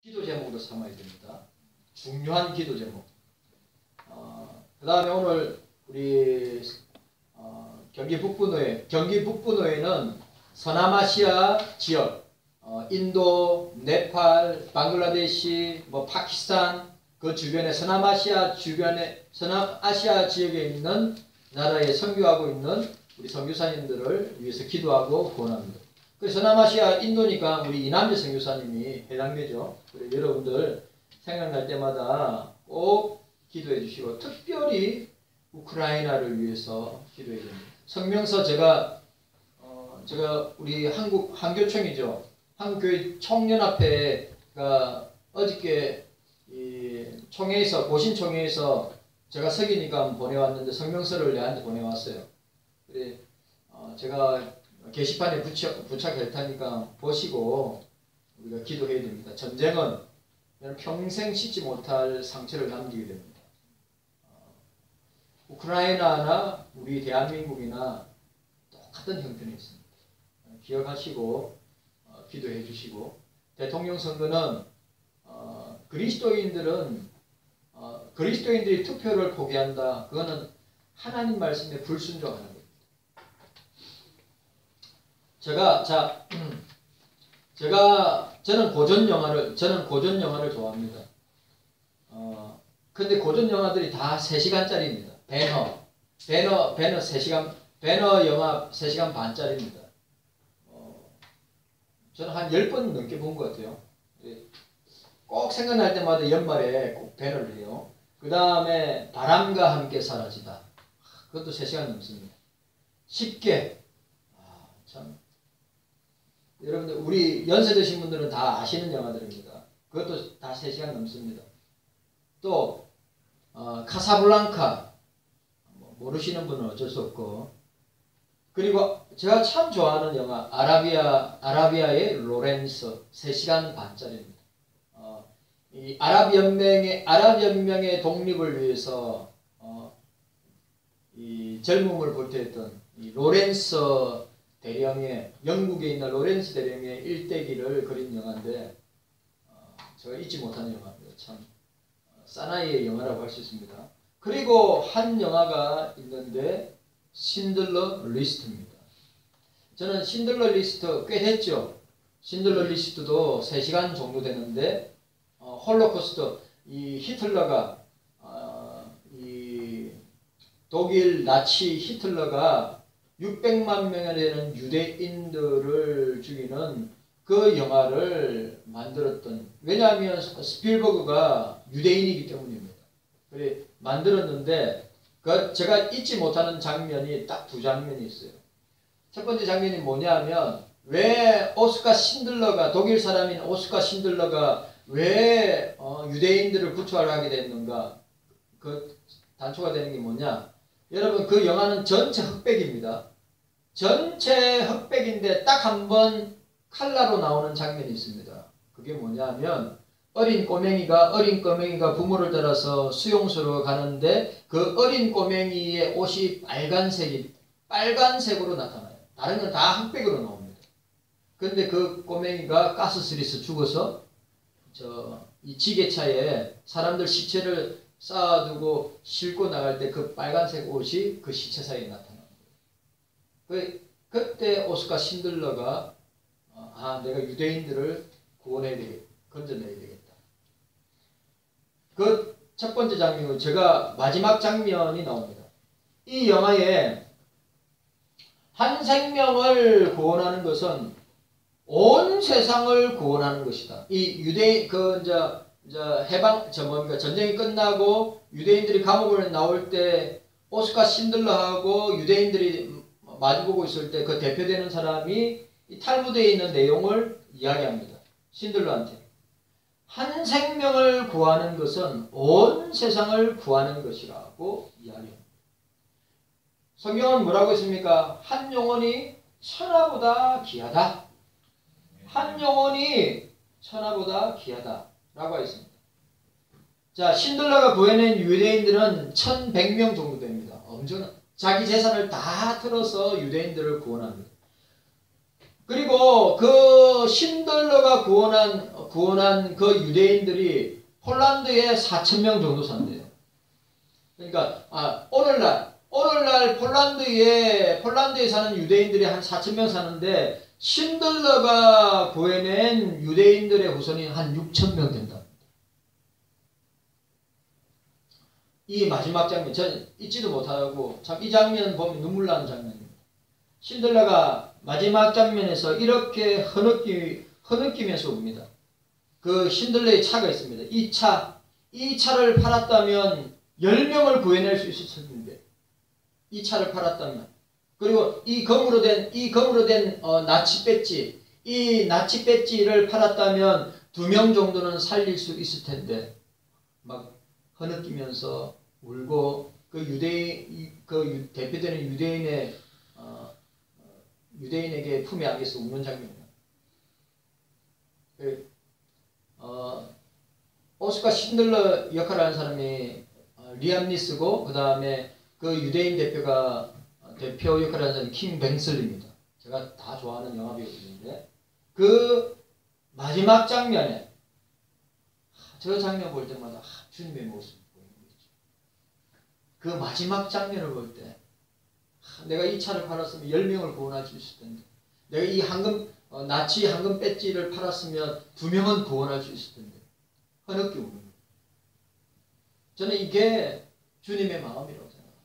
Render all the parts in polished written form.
기도 제목으로 삼아야 됩니다. 중요한 기도 제목. 그 다음에 오늘 우리 경기 북부노회는 서남아시아 지역, 인도, 네팔, 방글라데시, 파키스탄 그 주변에 서남아시아 지역에 있는 나라에 선교하고 있는 우리 선교사님들을 위해서 기도하고 구원합니다. 그래서 서남아시아 인도니까 우리 이남재 선교사님이 해당되죠. 그래서 여러분들 생각날 때마다 꼭 기도해 주시고 특별히 우크라이나를 위해서 기도해야 됩니다. 성명서 제가 우리 한교총이죠. 한국교회 청년합회가 어저께 이 총회에서 고신총회에서 제가 석이니까 보내왔는데 성명서를 내한테 보내왔어요. 그래 제가 게시판에 부착할 테니까 보시고 우리가 기도해야 됩니다. 전쟁은 평생 씻지 못할 상처를 남기게 됩니다. 우크라이나나 우리 대한민국이나 똑같은 형편이 있습니다. 기억하시고 기도해 주시고, 대통령 선거는 그리스도인들이 투표를 포기한다. 그거는 하나님 말씀에 불순종하는 겁니다. 저는 고전 영화를 좋아합니다. 근데 고전 영화들이 다 3시간짜리입니다. 배너 영화 3시간 반짜리입니다. 저는 한 10번 넘게 본 것 같아요. 꼭 생각날 때마다 연말에 꼭 배너를 해요. 그 다음에 바람과 함께 사라지다. 그것도 3시간 넘습니다. 쉽게. 참. 여러분들 우리 연세 드신 분들은 다 아시는 영화들입니다. 그것도 다 3시간 넘습니다. 또 카사블랑카 모르시는 분은 어쩔 수 없고, 그리고 제가 참 좋아하는 영화 아라비아의 로렌서 3시간 반짜리입니다. 이 아랍 연맹의 독립을 위해서 이 젊음을 보태했던 이 로렌서 대령의, 영국에 있는 로렌스 대령의 일대기를 그린 영화인데 제가 잊지 못하는 영화입니다. 참 사나이의 영화라고 할 수 있습니다. 그리고 한 영화가 있는데 신들러 리스트입니다. 저는 신들러 리스트 꽤 됐죠. 신들러 리스트도 3시간 정도 되는데 홀로코스트, 이 히틀러가 이 독일 나치 히틀러가 600만 명에 되는 유대인들을 죽이는 그 영화를 만들었던, 왜냐하면 스필버그가 유대인이기 때문입니다. 그래 만들었는데 제가 잊지 못하는 장면이 딱 2장면이 있어요. 첫 번째 장면이 뭐냐면, 왜 독일 사람인 오스카 신들러가 왜 유대인들을 구출하게 됐는가. 그 단초가 되는 게 뭐냐, 여러분 그 영화는 전체 흑백입니다. 전체 흑백인데 딱 한 번 칼라로 나오는 장면이 있습니다. 그게 뭐냐면 어린 꼬맹이가 부모를 따라서 수용소로 가는데 그 어린 꼬맹이의 옷이 빨간색으로 나타나요. 다른 건 다 흑백으로 나옵니다. 그런데 그 꼬맹이가 가스실에서 죽어서 이 지게차에 사람들 시체를 쌓아두고 싣고 나갈 때 그 빨간색 옷이 그 시체 사이에 나타납니다. 그때 오스카 신들러가 내가 유대인들을 구원해야 되겠다, 건져내야 되겠다. 그 첫 번째 장면은 제가 마지막 장면이 나옵니다. 이 영화에 한 생명을 구원하는 것은 온 세상을 구원하는 것이다. 이 전쟁이 끝나고 유대인들이 감옥을 나올 때 오스카 신들러하고 유대인들이 마주보고 있을 때 그 대표되는 사람이 이 탈무드에 있는 내용을 이야기합니다. 신들러한테. 한 생명을 구하는 것은 온 세상을 구하는 것이라고 이야기합니다. 성경은 뭐라고 했습니까? 한 영혼이 천하보다 귀하다. 한 영혼이 천하보다 귀하다 라고 했습니다. 자, 신들러가 구해낸 유대인들은 1100명 정도 됩니다. 엄청난, 자기 재산을 다 털어서 유대인들을 구원합니다. 그리고 그 신들러가 구원한 그 유대인들이 폴란드에 4,000명 정도 산대요. 그러니까 오늘날 폴란드에 사는 유대인들이 한 4,000명 사는데 신들러가 구해낸 유대인들의 후손이 한 6,000명 된다. 이 마지막 장면, 저는 잊지도 못하고 참 이 장면 보면 눈물 나는 장면입니다. 신들러가 마지막 장면에서 이렇게 흐느끼면서 옵니다. 그 신들러의 차가 있습니다. 이 차를 팔았다면 10명을 구해낼 수 있었을 텐데, 이 차를 팔았다면, 그리고 이 검으로 된 나치 배지, 이 나치 배지를 팔았다면 2명 정도는 살릴 수 있을 텐데, 막 흐느끼면서 울고 대표되는 유대인에게 품에 안겨서 우는 장면입니다. 오스카 신들러 역할을 하는 사람이 리암 니스고, 그 다음에 그 유대인 대표 역할을 하는 사람이 킴 뱅슬리입니다. 제가 다 좋아하는 영화배우들인데, 그 마지막 장면에 저 장면 볼 때마다 주님의 모습이 보이는 거죠. 그 마지막 장면을 볼 때 내가 이 차를 팔았으면 10명을 구원할 수 있을 텐데, 내가 이 나치 황금 배지를 팔았으면 2명은 구원할 수 있을 텐데, 흐느끼 우는 거예요. 저는 이게 주님의 마음이라고 생각합니다.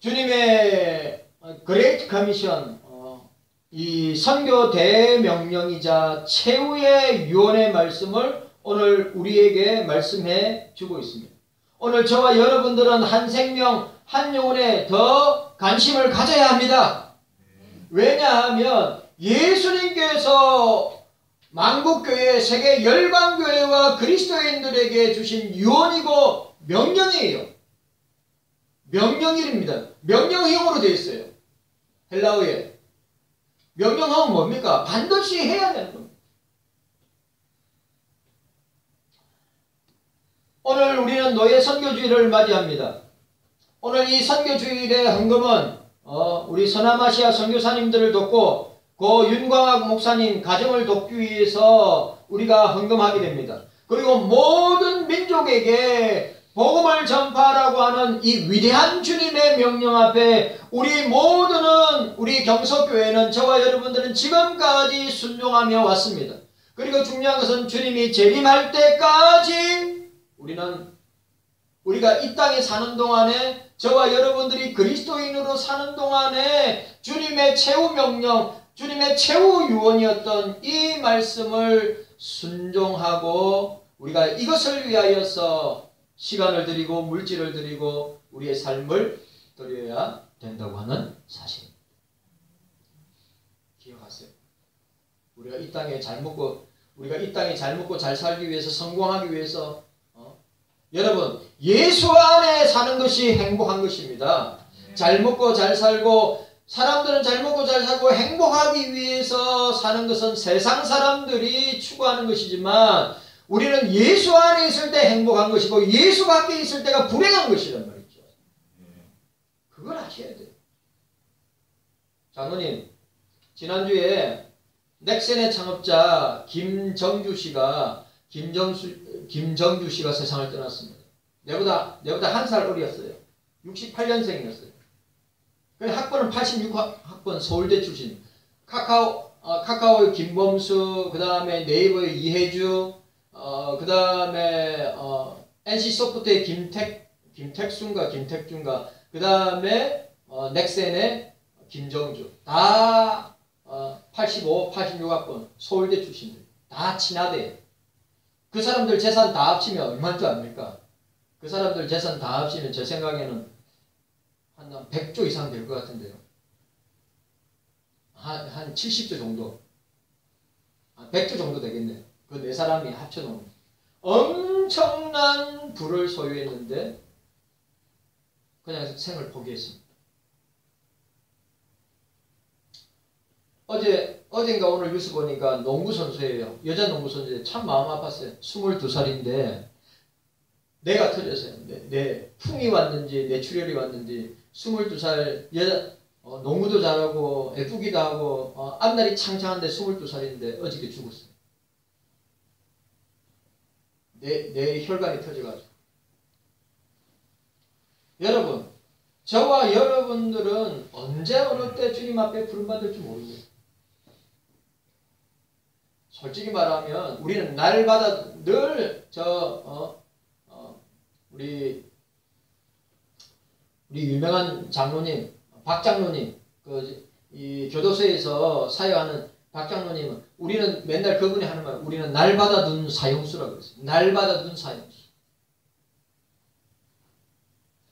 주님의 그레이트 커미션, 이 선교 대명령이자 최후의 유언의 말씀을 오늘 우리에게 말씀해 주고 있습니다. 오늘 저와 여러분들은 한 생명, 한 영혼에 더 관심을 가져야 합니다. 왜냐하면 예수님께서 만국교회, 세계 열방교회와 그리스도인들에게 주신 유언이고 명령이에요. 명령일입니다. 명령형으로 되어 있어요. 헬라어에. 명령하면 뭡니까? 반드시 해야 되는 겁니다. 오늘 우리는 노예 선교주의를 맞이합니다. 오늘 이 선교주일의 헌금은 우리 서남아시아 선교사님들을 돕고 고 윤광학 목사님 가정을 돕기 위해서 우리가 헌금하게 됩니다. 그리고 모든 민족에게 복음을 전파하라고 하는 이 위대한 주님의 명령 앞에 우리 경석교회는, 저와 여러분들은 지금까지 순종하며 왔습니다. 그리고 중요한 것은 주님이 재림할 때까지 우리가 이 땅에 사는 동안에, 저와 여러분들이 그리스도인으로 사는 동안에 주님의 최후 명령, 주님의 최후 유언이었던 이 말씀을 순종하고 우리가 이것을 위하여서 시간을 드리고 물질을 드리고 우리의 삶을 드려야 된다고 하는 사실입니다. 기억하세요. 우리가 이 땅에 잘 먹고 잘 살기 위해서, 성공하기 위해서, 여러분, 예수 안에 사는 것이 행복한 것입니다. 잘 먹고 잘 살고, 사람들은 잘 먹고 잘 살고 행복하기 위해서 사는 것은 세상 사람들이 추구하는 것이지만, 우리는 예수 안에 있을 때 행복한 것이고 예수 밖에 있을 때가 불행한 것이란 말이죠. 그걸 아셔야 돼요. 장로님, 지난주에 넥센의 창업자 김정주 씨가 세상을 떠났습니다. 내보다 한 살 어렸어요. 68년생이었어요. 학번은 86학번 서울대 출신. 카카오의 김범수, 그 다음에 네이버의 이혜주, 그 다음에 NC소프트의 김택준가, 그 다음에 넥센의 김정주. 다 85, 86학번 서울대 출신들. 다 친하대. 그 사람들 재산 다 합치면 얼마인 줄 압니까? 그 사람들 재산 다 합치면 제 생각에는 한 100조 이상 될 것 같은데요. 한 70조 정도. 100조 정도 되겠네요. 그 네 사람이 합쳐놓은 엄청난 부를 소유했는데 그냥 생을 포기했습니다. 어젠가 오늘 뉴스 보니까 농구선수예요. 여자 농구선수예요. 참 마음 아팠어요. 22살인데 뇌가 터졌어요. 내 풍이 왔는지 뇌출혈이 왔는지 22살 여자 농구도 잘하고 예쁘기도 하고 앞날이 창창한데 22살인데 어저께 죽었어요. 내 혈관이 터져가지고. 여러분, 저와 여러분들은 언제 어느 때 주님 앞에 부름받을지 모릅니다. 솔직히 말하면 우리는 날마다 늘 우리 유명한 장로님, 박 장로님, 이 교도소에서 사역하는 박 장로님은 우리는 맨날 그분이 하는 말, 우리는 날마다 눈 사형수라고 그랬어요. 날마다 눈 사형수.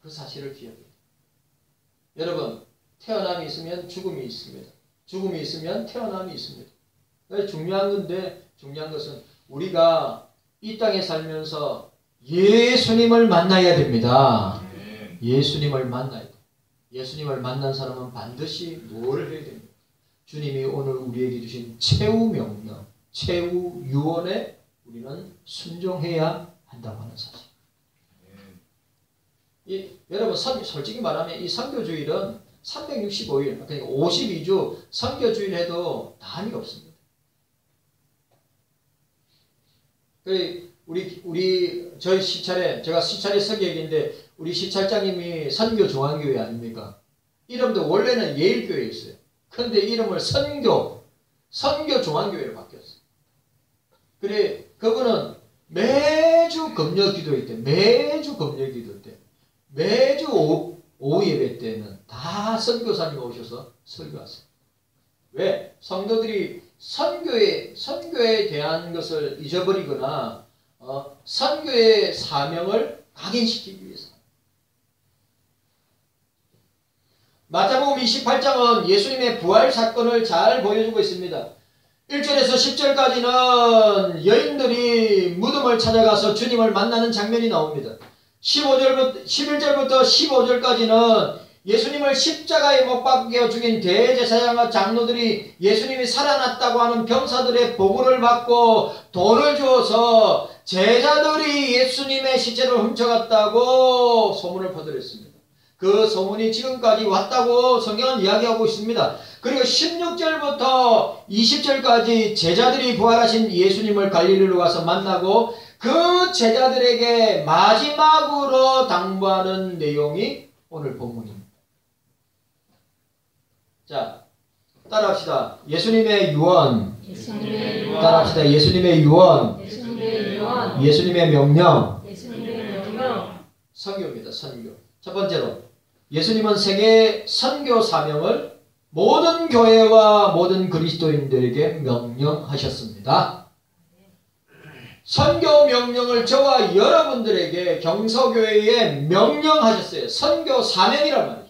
그 사실을 기억해요. 여러분, 태어남이 있으면 죽음이 있습니다. 죽음이 있으면 태어남이 있습니다. 중요한 건데, 중요한 것은 우리가 이 땅에 살면서 예수님을 만나야 됩니다. 예수님을 만나야 돼요. 예수님을 만난 사람은 반드시 뭘 해야 됩니까? 주님이 오늘 우리에게 주신 최후 명령, 최후 유언에 우리는 순종해야 한다고 하는 사실. 여러분, 솔직히 말하면 이 선교주일은 365일, 그러니까 52주 선교주일 해도 남이 없습니다. 저희 시찰에, 제가 시찰의 서기역인데, 우리 시찰장님이 선교중앙교회 아닙니까? 이름도 원래는 예일교회였어요. 그런데 이름을 선교중앙교회로 바뀌었어요. 그래, 그분은 매주 금요 기도회 때, 매주 오후 예배 때는 다 선교사님 오셔서 설교하세요. 왜? 성도들이 선교에 대한 것을 잊어버리거나 선교의 사명을 각인시키기 위해서. 마태복음 28장은 예수님의 부활 사건을 잘 보여주고 있습니다. 1절에서 10절까지는 여인들이 무덤을 찾아가서 주님을 만나는 장면이 나옵니다. 11절부터 15절까지는 예수님을 십자가에 못 박혀 죽인 대제사장과 장로들이 예수님이 살아났다고 하는 병사들의 보고를 받고 돈을 주어서 제자들이 예수님의 시체를 훔쳐갔다고 소문을 퍼뜨렸습니다. 그 소문이 지금까지 왔다고 성경은 이야기하고 있습니다. 그리고 16절부터 20절까지 제자들이 부활하신 예수님을 갈릴리로 가서 만나고 그 제자들에게 마지막으로 당부하는 내용이 오늘 본문입니다. 자, 따라합시다. 예수님의 유언. 따라합시다. 예수님의 유언. 예수님의 명령. 선교입니다. 선교. 첫 번째로 예수님은 세계 선교 사명을 모든 교회와 모든 그리스도인들에게 명령하셨습니다. 선교 명령을 저와 여러분들에게 경서교회에 명령하셨어요. 선교 사명이란 말이죠.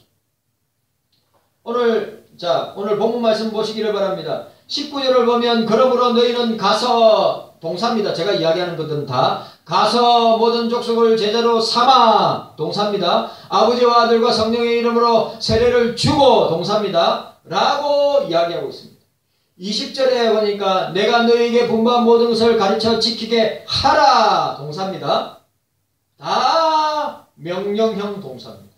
오늘 본문 말씀 보시기를 바랍니다. 19절을 보면 그러므로 너희는 가서, 동사입니다. 제가 이야기하는 것들은 다 가서 모든 족속을 제자로 삼아, 동사입니다. 아버지와 아들과 성령의 이름으로 세례를 주고, 동사입니다. 라고 이야기하고 있습니다. 20절에 보니까 내가 너희에게 분부한 모든 것을 가르쳐 지키게 하라, 동사입니다. 다 명령형 동사입니다.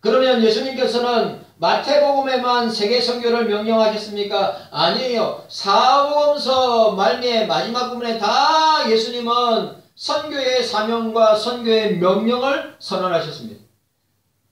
그러면 예수님께서는 마태복음에만 세계 선교를 명령하셨습니까? 아니에요. 사복음서 말미에 마지막 부분에 다 예수님은 선교의 사명과 선교의 명령을 선언하셨습니다.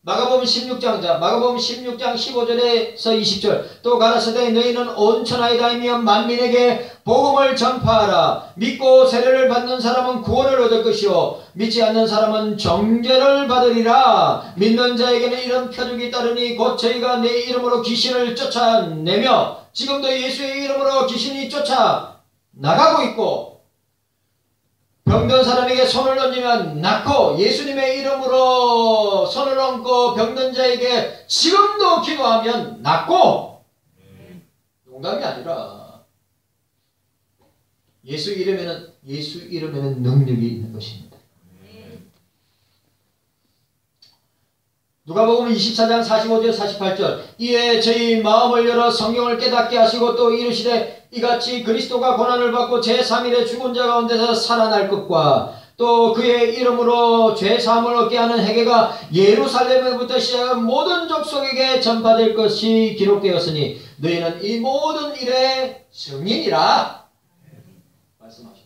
마가복음 16장 15절에서 20절 또 가라사대 너희는 온 천하에 다니며 만민에게 복음을 전파하라. 믿고 세례를 받는 사람은 구원을 얻을 것이요 믿지 않는 사람은 정죄를 받으리라. 믿는 자에게는 이런 표적이 따르니 곧 저희가 내 이름으로 귀신을 쫓아내며 지금도 예수의 이름으로 귀신이 쫓아나가고 있고 병든 사람에게 손을 얹으면 낫고 예수님의 이름으로 손을 얹고 병든 자에게 지금도 기도하면 낫고. 농담이 아니라 예수 이름에는 능력이 있는 것입니다. 누가복음 24장 45절 48절 이에 저희 마음을 열어 성경을 깨닫게 하시고 또 이르시되 이같이 그리스도가 고난을 받고 제3일에 죽은 자 가운데서 살아날 것과 또 그의 이름으로 죄사함을 얻게 하는 회개가 예루살렘에부터 시작해 모든 족속에게 전파될 것이 기록되었으니 너희는 이 모든 일의 증인이라 말씀하셨습니다.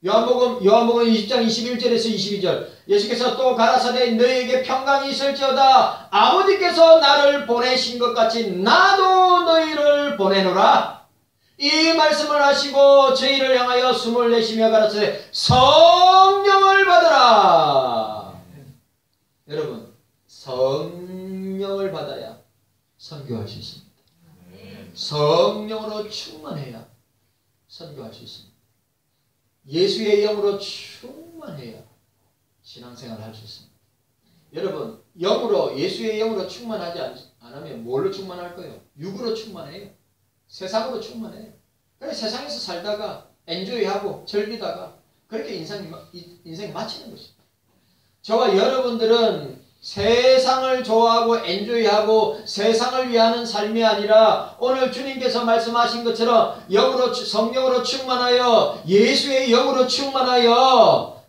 요한복음 20장 21절에서 22절 예수께서 또 가라사대 너희에게 평강이 있을지어다 아버지께서 나를 보내신 것 같이 나도 너희를 보내노라. 이 말씀을 하시고 저희를 향하여 숨을 내쉬며 가라사대 성령을 받으라. 여러분 성령을 받아야 선교할 수 있습니다. 성령으로 충만해야 선교할 수 있습니다. 예수의 영으로 충만해야 신앙생활을 할 수 있습니다. 여러분 영으로 예수의 영으로 충만하지 않으면 뭘로 충만할 거예요? 육으로 충만해요. 세상으로 충만해요. 그래 세상에서 살다가 엔조이하고 즐기다가 그렇게 인생이 마치는 것입니다. 저와 여러분들은 세상을 좋아하고 엔조이하고 세상을 위하는 삶이 아니라 오늘 주님께서 말씀하신 것처럼 영으로 성령으로 충만하여 예수의 영으로 충만하여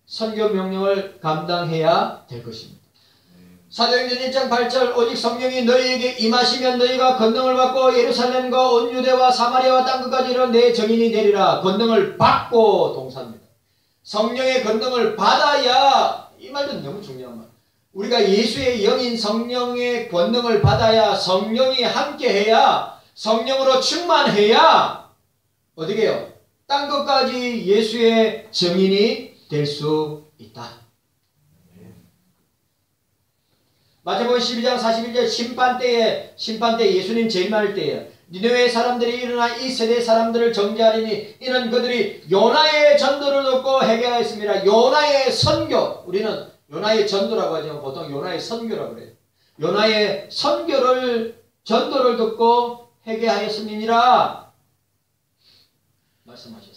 선교 명령을 감당해야 될 것입니다. 사도행전 1장 8절 오직 성령이 너희에게 임하시면 너희가 권능을 받고 예루살렘과 온 유대와 사마리아와 땅끝까지 이르러 내 증인이 되리라. 권능을 받고 동사입니다. 성령의 권능을 받아야 이 말도 너무 중요한 말. 우리가 예수의 영인 성령의 권능을 받아야 성령이 함께해야 성령으로 충만해야 어떻게 해요? 땅끝까지 예수의 증인이 될 수 있다. 마태복음 12장 41절 심판 때 예수님 제일 많을 때에 니느웨 사람들이 일어나 이 세대 사람들을 정죄하리니 이는 그들이 요나의 전도를 듣고 회개하였습니다. 요나의 선교 우리는 요나의 전도라고 하지만 보통 요나의 선교라고 그래요. 요나의 전도를 듣고 회개하였음이니라 말씀하셨어요.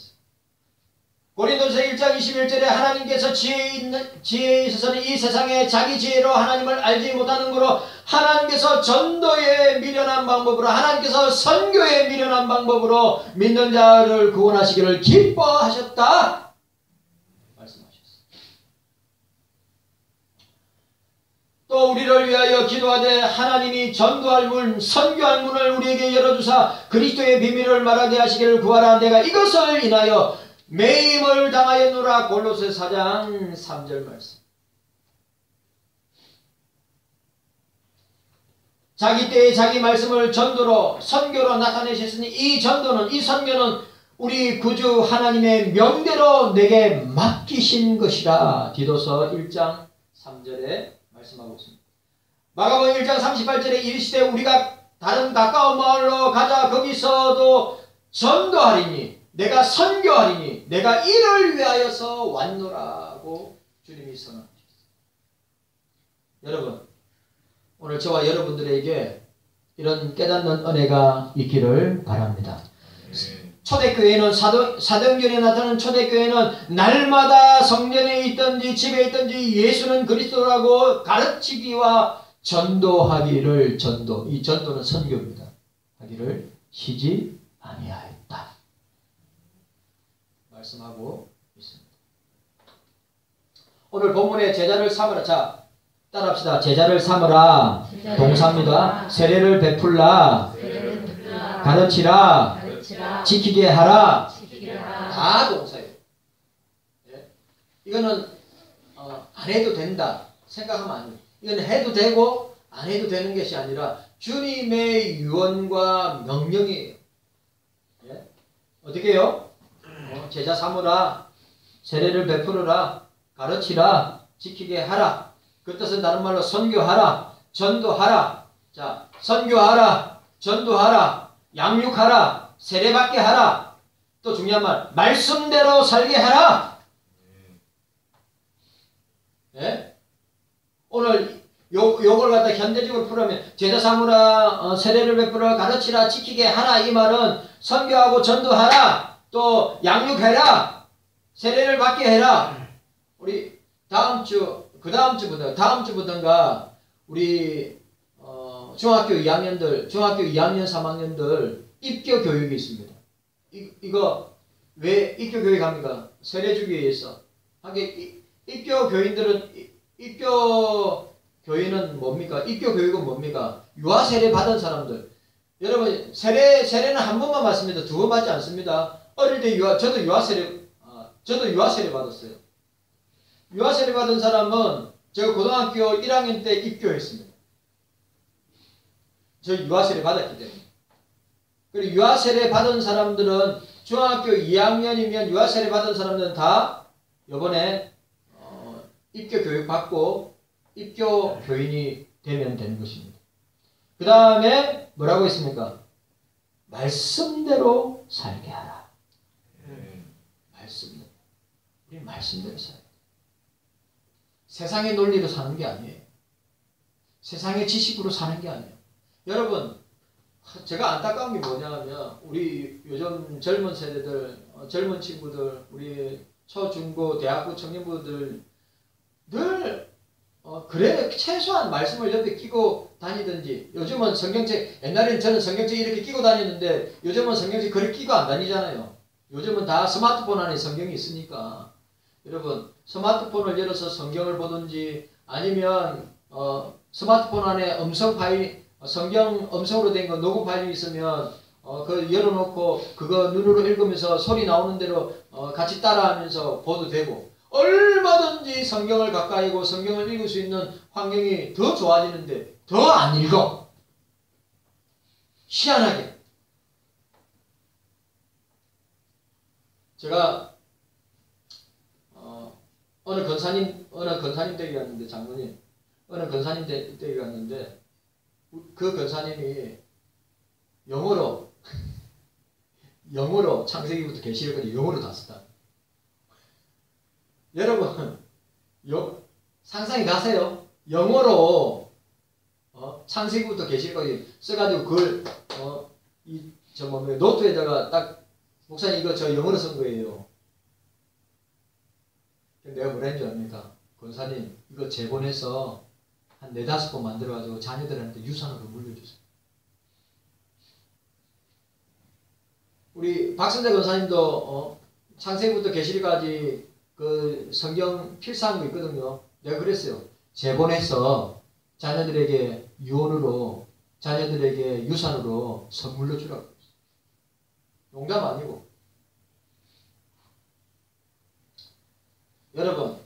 고린도서 1장 21절에 하나님께서 지혜에 있어서는 이 세상에 자기 지혜로 하나님을 알지 못하는 거로 하나님께서 전도에 미련한 방법으로 하나님께서 선교에 미련한 방법으로 믿는 자를 구원하시기를 기뻐하셨다 말씀하셨어요. 또 우리를 위하여 기도하되 하나님이 전도할 문 선교할 문을 우리에게 열어주사 그리스도의 비밀을 말하게 하시기를 구하라. 내가 이것을 인하여 매임을 당하였노라. 골로새 4장 3절 말씀. 자기 때에 자기 말씀을 전도로 선교로 나타내셨으니 이 선교는 우리 구주 하나님의 명대로 내게 맡기신 것이라. 디도서 1장 3절에 말씀하고 있습니다. 마가복음 1장 38절에 이르시되 우리가 다른 가까운 마을로 가자. 거기서도 전도하리니 내가 선교하리니 내가 이를 위하여서 왔노라고 주님이 선언하셨습니다. 여러분 오늘 저와 여러분들에게 이런 깨닫는 은혜가 있기를 바랍니다. 초대교회는 사도행전에 나타나는 초대교회는 날마다 성전에 있든지 집에 있든지 예수는 그리스도라고 가르치기와 전도하기를 이 전도는 선교입니다. 하기를 쉬지 아니하였다 말씀하고 있습니다. 오늘 본문에 제자를 삼으라. 자 따라합시다. 제자를 삼으라. 동사입니다. 세례를 베풀라. 가르치라. 지키게 하라. 다 동사예요. 예? 이거는 안 해도 된다 생각하면 안 돼요. 이건 해도 되고 안 해도 되는 것이 아니라 주님의 유언과 명령이에요. 예? 어떻게 해요? 제자 삼으라. 세례를 베풀어라. 가르치라. 지키게 하라. 그 뜻은 다른 말로 선교하라. 전도하라. 자, 선교하라. 전도하라. 양육하라. 세례받게 하라. 또 중요한 말 말씀대로 살게 하라. 예? 오늘 요걸 갖다 현대적으로 풀으면 제자 삼으라. 세례를 베풀어 가르치라. 지키게 하라. 이 말은 선교하고 전도하라. 또 양육해라. 세례를 받게 해라. 우리 다음 주부터인가 우리 중학교 2학년 3학년들 입교 교육이 있습니다. 이거 왜 입교교회 갑니까? 세례주기에 의해서. 하긴 입교교인들은 입교교인은 뭡니까? 입교교육은 뭡니까? 유아세례 받은 사람들. 여러분 세례는 한 번만 받습니다. 두 번 받지 않습니다. 어릴 때 저도 유아세례 받았어요. 유아세례 받은 사람은 제가 고등학교 1학년 때 입교했습니다. 저 유아세례 받았기 때문에. 그리고 유아세례 받은 사람들은 중학교 2학년이면 유아세례 받은 사람들은 다 이번에 입교 교육 받고 입교 교인이 되면 되는 것입니다. 그 다음에 뭐라고 했습니까? 말씀대로 살게 하라. 말씀대로. 우리 말씀대로 살아야 돼. 세상의 논리로 사는 게 아니에요. 세상의 지식으로 사는 게 아니에요. 여러분, 제가 안타까운 게 뭐냐면 우리 요즘 젊은 세대들, 젊은 친구들, 우리 초, 중고, 대학부 청년부들 늘 그래 최소한 말씀을 옆에 끼고 다니든지 요즘은 성경책, 옛날에는 저는 성경책 이렇게 끼고 다녔는데 요즘은 성경책 그렇게 끼고 안 다니잖아요. 요즘은 다 스마트폰 안에 성경이 있으니까 여러분 스마트폰을 열어서 성경을 보든지 아니면 스마트폰 안에 음성 파일 성경 음성으로 된 거 녹음 파일이 있으면 그 열어놓고 그거 눈으로 읽으면서 소리 나오는 대로 같이 따라하면서 보도 되고 얼마든지 성경을 가까이고 성경을 읽을 수 있는 환경이 더 좋아지는데 더 안 읽어. 희한하게. 제가 어느 권사님 댁에 갔는데 장로님 어느 권사님 댁에 갔는데 그 권사님이 영어로 창세기부터 계시록까지 영어로 다 썼다. 여러분 상상이 가세요? 영어로 창세기부터 계시록까지 써가지고 그걸 노트에다가 딱 목사님 이거 저 영어로 쓴 거예요. 내가 뭐라 했는지 압니까? 권사님 이거 재본해서 한 4-5번 만들어가지고 자녀들한테 유산으로 물려주세요. 우리 박선재 권사님도 창세기부터 계시록까지 그 성경 필사한 거 있거든요. 내가 그랬어요. 재본해서 자녀들에게 유언으로 자녀들에게 유산으로 선물로 주라고. 농담 아니고. 여러분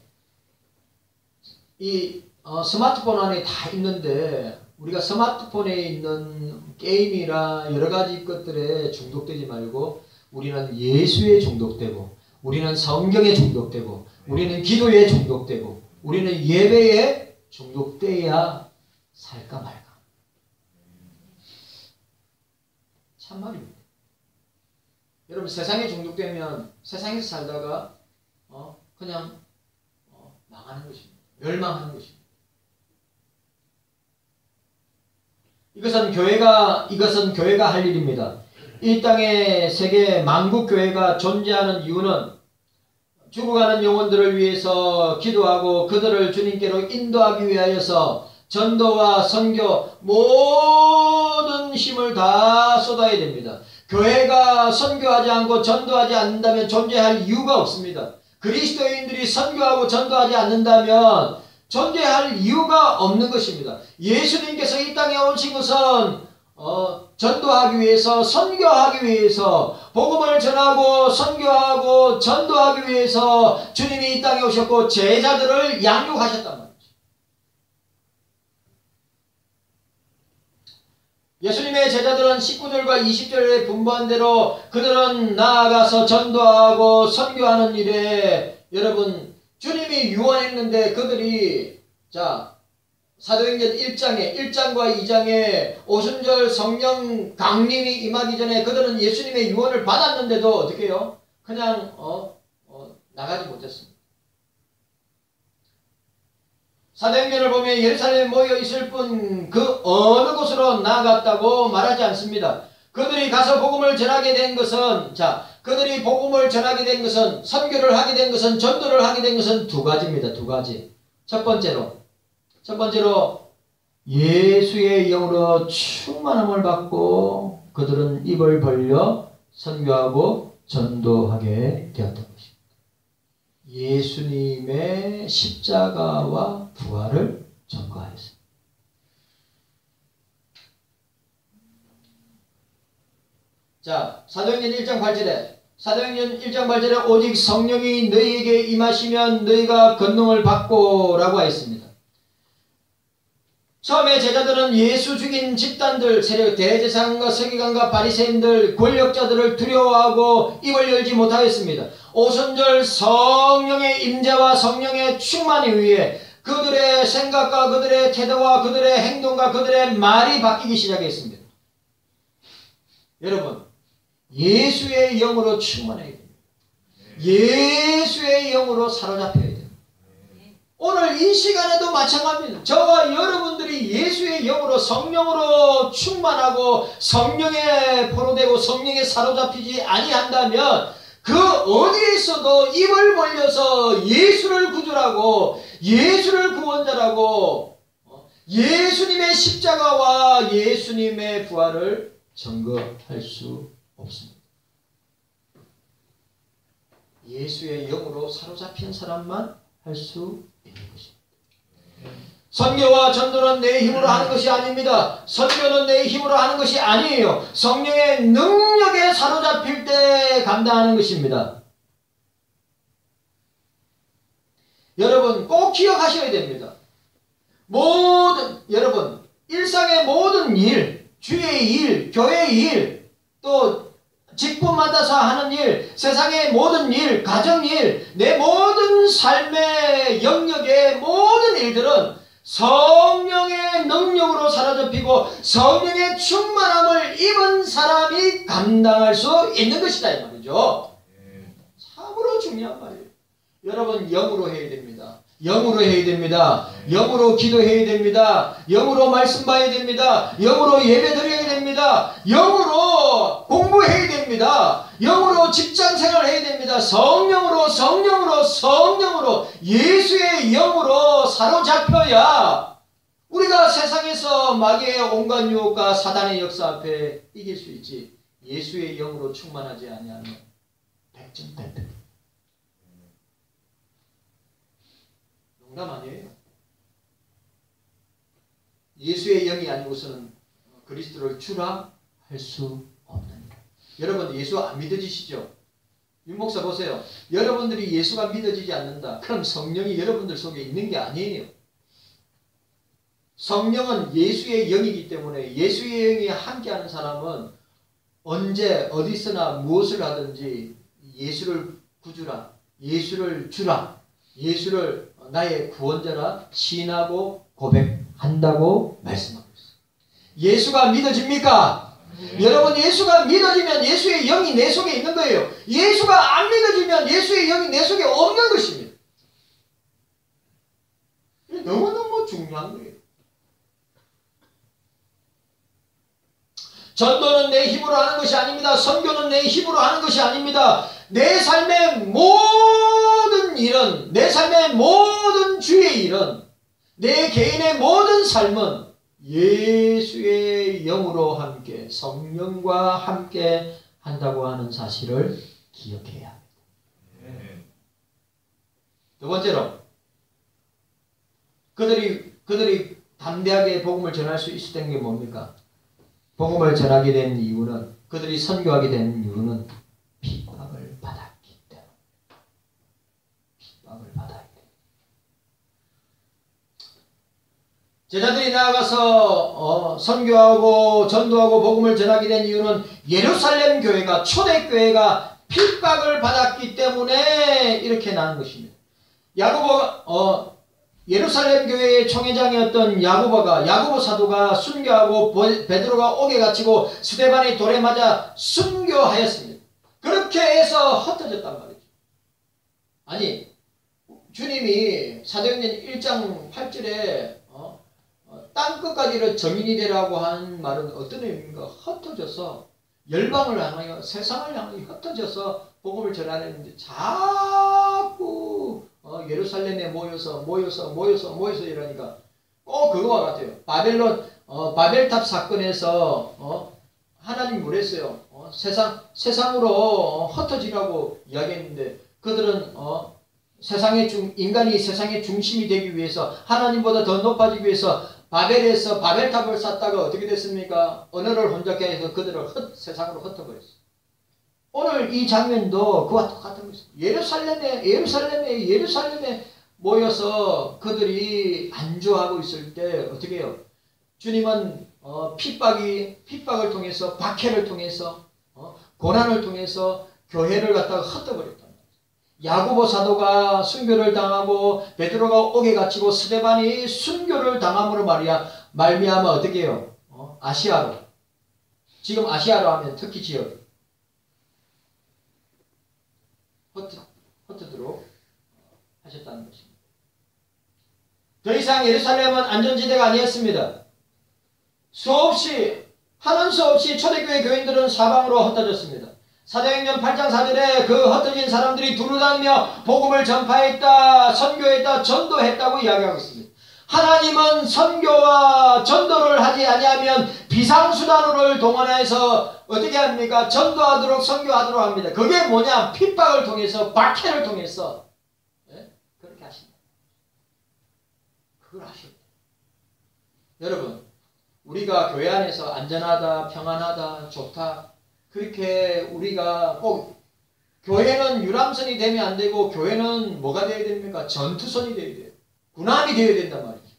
이 스마트폰 안에 다 있는데 우리가 스마트폰에 있는 게임이나 여러 가지 것들에 중독되지 말고 우리는 예수에 중독되고 우리는 성경에 중독되고 우리는 기도에 중독되고 우리는 예배에 중독돼야 살까 말까. 참말입니다. 여러분 세상에 중독되면 세상에서 살다가 그냥 망하는 것입니다. 멸망하는 것입니다. 이것은 교회가 할 일입니다. 이 땅에 세계 만국 교회가 존재하는 이유는 죽어가는 영혼들을 위해서 기도하고 그들을 주님께로 인도하기 위하여서 전도와 선교 모든 힘을 다 쏟아야 됩니다. 교회가 선교하지 않고 전도하지 않는다면 존재할 이유가 없습니다. 그리스도인들이 선교하고 전도하지 않는다면 존재할 이유가 없는 것입니다. 예수님께서 이 땅에 오신 것은 전도하기 위해서 선교하기 위해서 복음을 전하고 선교하고 전도하기 위해서 주님이 이 땅에 오셨고 제자들을 양육하셨단 말이죠. 예수님의 제자들은 19절과 20절에 분부한 대로 그들은 나아가서 전도하고 선교하는 일에 여러분 주님이 유언했는데 그들이 사도행전 1장과 2장에 오순절 성령 강림이 임하기 전에 그들은 예수님의 유언을 받았는데도 어떻게 해요? 그냥 나가지 못했습니다. 사도행전을 보면 예루살렘에 모여 있을 뿐 그 어느 곳으로 나아갔다고 말하지 않습니다. 그들이 가서 복음을 전하게 된 것은 그들이 복음을 전하게 된 것은 선교를 하게 된 것은 전도를 하게 된 것은 두 가지입니다. 두 가지. 첫 번째로 예수의 영으로 충만함을 받고 그들은 입을 벌려 선교하고 전도하게 되었던 것입니다. 예수님의 십자가와 부활을 전거하였습니다. 자, 사도행전 1장 8절에 사도행전 1장 8절에 오직 성령이 너희에게 임하시면 너희가 권능을 받고 라고 하였습니다. 처음에 제자들은 예수 죽인 집단들, 세력, 대제사장과 서기관과 바리새인들, 권력자들을 두려워하고 입을 열지 못하였습니다. 오순절 성령의 임재와 성령의 충만에 의해 그들의 생각과 그들의 태도와 그들의 행동과 그들의 말이 바뀌기 시작했습니다. 여러분, 예수의 영으로 충만해야 됩니다. 예수의 영으로 사로잡혀야 됩니다. 오늘 이 시간에도 마찬가지입니다. 저와 여러분들이 예수의 영으로 성령으로 충만하고 성령에 포로되고 성령에 사로잡히지 아니한다면 그 어디에서도 입을 벌려서 예수를 구주라고 예수를 구원자라고 예수님의 십자가와 예수님의 부활을 증거할 수 없습니다. 예수의 영으로 사로잡힌 사람만 할 수 있는 것입니다. 선교와 전도는 내 힘으로 하는 것이 아닙니다. 선교는 내 힘으로 하는 것이 아니에요. 성령의 능력에 사로잡힐 때 감당하는 것입니다. 여러분 꼭 기억하셔야 됩니다. 여러분 일상의 모든 일, 주의 일, 교회의 일, 또 직분 맡아서 하는 일, 세상의 모든 일, 가정일, 내 모든 삶의 영역의 모든 일들은 성령의 능력으로 사로잡히고 성령의 충만함을 입은 사람이 감당할 수 있는 것이다 이 말이죠. 참으로 중요한 말이에요. 여러분 영으로 해야 됩니다. 영으로 해야 됩니다. 영으로 기도해야 됩니다. 영으로 말씀 봐야 됩니다. 영으로 예배 드려야 됩니다. 영으로 공부해야 됩니다. 영으로 직장생활 해야 됩니다. 성령으로 예수의 영으로 사로잡혀야 우리가 세상에서 마귀의 온갖 유혹과 사단의 역사 앞에 이길 수 있지. 예수의 영으로 충만하지 아니하면 백전백패. 농담 아니에요. 예수의 영이 아니고서는 그리스도를 주라 할 수 없는. 여러분 예수 안 믿어지시죠? 윤목사 보세요. 여러분들이 예수가 믿어지지 않는다. 그럼 성령이 여러분들 속에 있는 게 아니에요. 성령은 예수의 영이기 때문에 예수의 영이 함께하는 사람은 언제 어디서나 무엇을 하든지 예수를 구주라, 예수를 주라, 예수를 나의 구원자라 시인하고 고백한다고 말씀하고 있어요. 예수가 믿어집니까? 여러분 예수가 믿어지면 예수의 영이 내 속에 있는 거예요. 예수가 안 믿어지면 예수의 영이 내 속에 없는 것입니다. 너무너무 중요한 거예요. 전도는 내 힘으로 하는 것이 아닙니다. 선교는 내 힘으로 하는 것이 아닙니다. 내 삶의 모든 일은, 내 삶의 모든 주의 일은, 내 개인의 모든 삶은 예수의 영으로 함께 성령과 함께 한다고 하는 사실을 기억해야 합니다. 두 번째로 그들이 담대하게 복음을 전할 수 있었던 게 뭡니까? 복음을 전하게 된 이유는, 그들이 선교하게 된 이유는 핍박을 받았기 때문에. 핍박을 받았기 때문에. 제자들이 나아가서 선교하고 전도하고 복음을 전하게 된 이유는 예루살렘 교회가, 초대교회가 핍박을 받았기 때문에 이렇게 난 것입니다. 예루살렘 교회의 총회장이었던 야고보 사도가 순교하고 베드로가 옥에 갇히고 스데반이 돌에 맞아 순교하였습니다. 그렇게 해서 흩어졌단 말이죠. 아니 주님이 사도행전 1장 8절에 땅끝까지 정인이 되라고 하는 말은 어떤 의미인가? 흩어져서 열방을 향하여 세상을 향하여 흩어져서 복음을 전하는데 자꾸 예루살렘에 모여서 이러니까 꼭 그거와 같아요. 바벨탑 사건에서 하나님 뭐랬어요? 세상으로 흩어지라고 이야기했는데 그들은 인간이 세상의 중심이 되기 위해서 하나님보다 더 높아지기 위해서 바벨에서 바벨탑을 쌓다가 어떻게 됐습니까? 언어를 혼잡게 해서 그들을 세상으로 흩어버렸어요. 오늘 이 장면도 그와 똑같은 것입니다. 예루살렘에 모여서 그들이 안주하고 있을 때 어떻게 해요? 주님은 핍박을 통해서 박해를 통해서 고난을 통해서 교회를 갖다가 흩어버렸단 말이에요. 야고보 사도가 순교를 당하고 베드로가 옥에 갇히고 스데반이 순교를 당함으로 말미암아 어떻게 해요? 아시아로 지금 아시아로 하면 터키 지역 흩어도록 하셨다는 것입니다. 더 이상 예루살렘은 안전지대가 아니었습니다. 하는 수 없이 초대교회 교인들은 사방으로 흩어졌습니다. 사도행전 8장 4절에 그 흩어진 사람들이 두루다니며 복음을 전파했다, 선교했다, 전도했다고 이야기하고 있습니다. 하나님은 선교와 전도를 하지 아니하면 비상수단으로를 동원해서 어떻게 합니까? 전도하도록 선교하도록 합니다. 그게 뭐냐? 핍박을 통해서 박해를 통해서 그렇게 하신다. 그걸 하셔야 돼요. 여러분 우리가 교회 안에서 안전하다, 평안하다, 좋다 그렇게 우리가 꼭 교회는 유람선이 되면 안 되고 교회는 뭐가 되어야 됩니까? 전투선이 되어야 돼요. 군함이 되어야 된단 말이죠.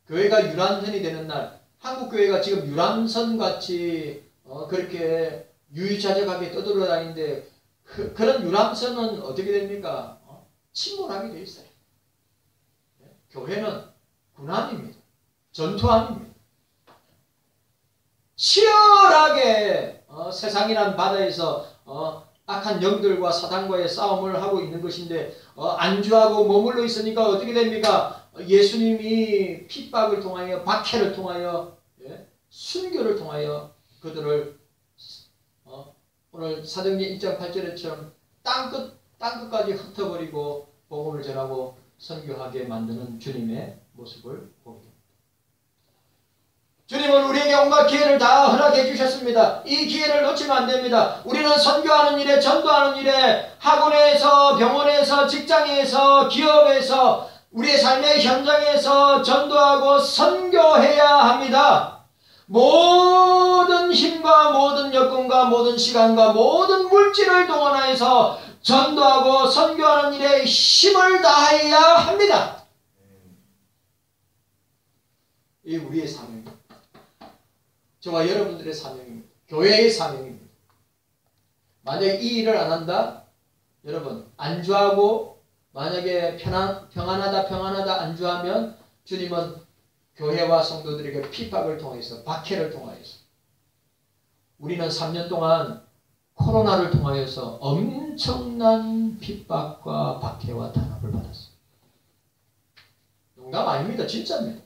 교회가 유람선이 되는 날 한국교회가 지금 유람선같이 그렇게 유유자적하게 떠돌아다니는데 그런 유람선은 어떻게 됩니까? 침몰하게 되어 있어요. 교회는 군함입니다. 전투함입니다. 치열하게 세상이란 바다에서 악한 영들과 사단과의 싸움을 하고 있는 것인데 안주하고 머물러 있으니까 어떻게 됩니까? 예수님이 핍박을 통하여 박해를 통하여 순교를 통하여 그들을 오늘 사도행전 1장 8절에처럼 땅끝까지 흩어버리고 복음을 전하고 선교하게 만드는 주님의 모습을 보게 됩니다. 주님은 우리에게 온갖 기회를 다 허락해 주셨습니다. 이 기회를 놓치면 안 됩니다. 우리는 선교하는 일에, 전도하는 일에, 학원에서, 병원에서, 직장에서, 기업에서, 우리의 삶의 현장에서 전도하고 선교해야 합니다. 모든 힘과 모든 여건과 모든 시간과 모든 물질을 동원해서 전도하고 선교하는 일에 힘을 다해야 합니다. 이 우리의 사명입니다. 저와 여러분들의 사명입니다. 교회의 사명입니다. 만약에 이 일을 안 한다? 여러분 안주하고 만약에 평안하다 안주하면 주님은 교회와 성도들에게 핍박을 통해서 박해를 통하여서 우리는 3년 동안 코로나를 통하여서 엄청난 핍박과 박해와 탄압을 받았어요. 농담 아닙니다. 진짜입니다.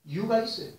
이유가 있어요.